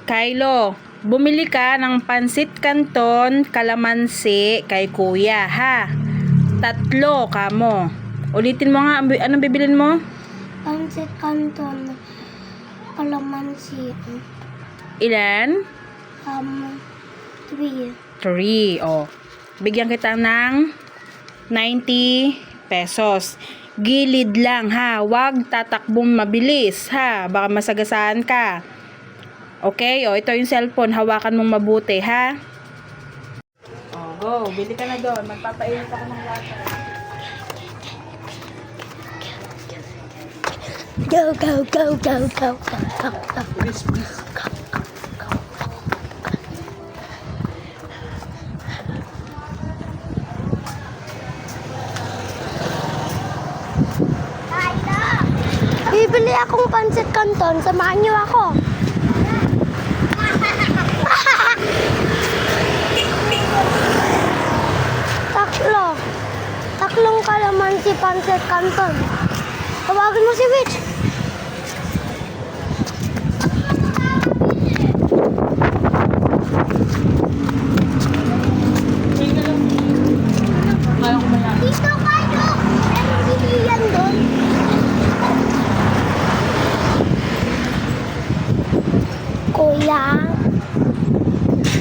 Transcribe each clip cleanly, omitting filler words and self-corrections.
Kylo, bumili ka ng pansit canton, kalamansi kay kuya, ha? 3 kamo. Ulitin mo nga, anong bibilin mo? Pansit canton, kalamansi. Ilan? 3. 3. Oh. Bigyan kita ng 90 pesos. Gilid lang, ha? Huwag tatakbong mabilis, ha? Baka masagasaan ka. Okay? O, ito yung cellphone. Hawakan mong mabuti, ha? O, go. Bili ka na doon. Magpapainit ako ng water. Go, go, go, go, go, go, go, go. Please, please. Bibili akong pansit canton, samahan niyo ako. Tatlong kalamansi pansit canton. Tawagin mo si Witch. Dito kayo! Meron bilihan doon. Kuya,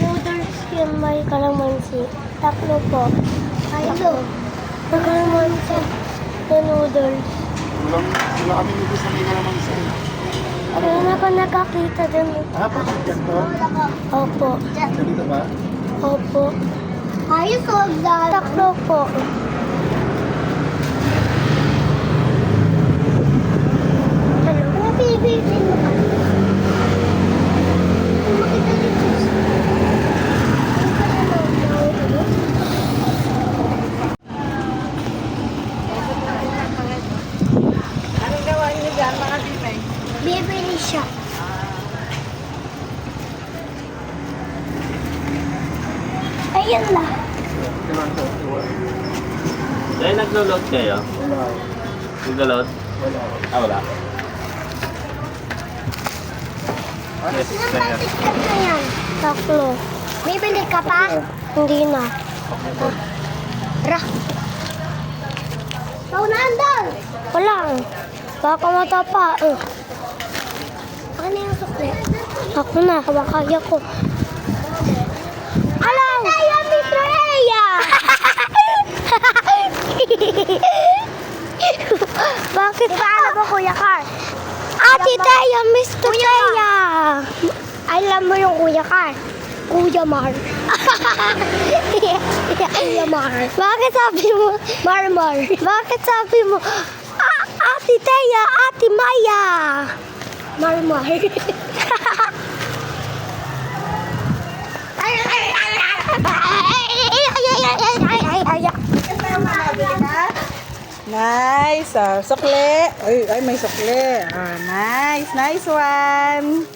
noodles yung may kalamansi. 3 po. Kayo. May kalamansi na noodles. Wala kami nito sa may kalamansi. Meron ako nakakita dun. Pansit canton? Opo. Dito ba? Opo. Ayos o, 3 po. Hello? Ano pipiliin mo ka? Makita dito. Anong gawa niyo dyan, mga bibay? Bibili siya. Ayun lang. Dahil naglo-load kayo? Naglo-load? Wala. Yes, Ilang sir. pansit ka na yan? 3. Bibili ka pa? Hindi na. Ra. Paunahan doon! Wala. Baka matapa. Ano yung sukli? Ako na. Kaya ko. Alam! Tayo, Miss Rhea! Bakit ba alam mo, Kuya Car? Ate Taya, Mr. Taya! Alam mo yung Kuya Car? Kuya Mar. Kuya Mar. Bakit sabi mo? Marmar. Bakit sabi mo? Ate Taya, Ate Maya. Marmar. Nice. Sukle. Ay, may sukle. Nice. Nice one.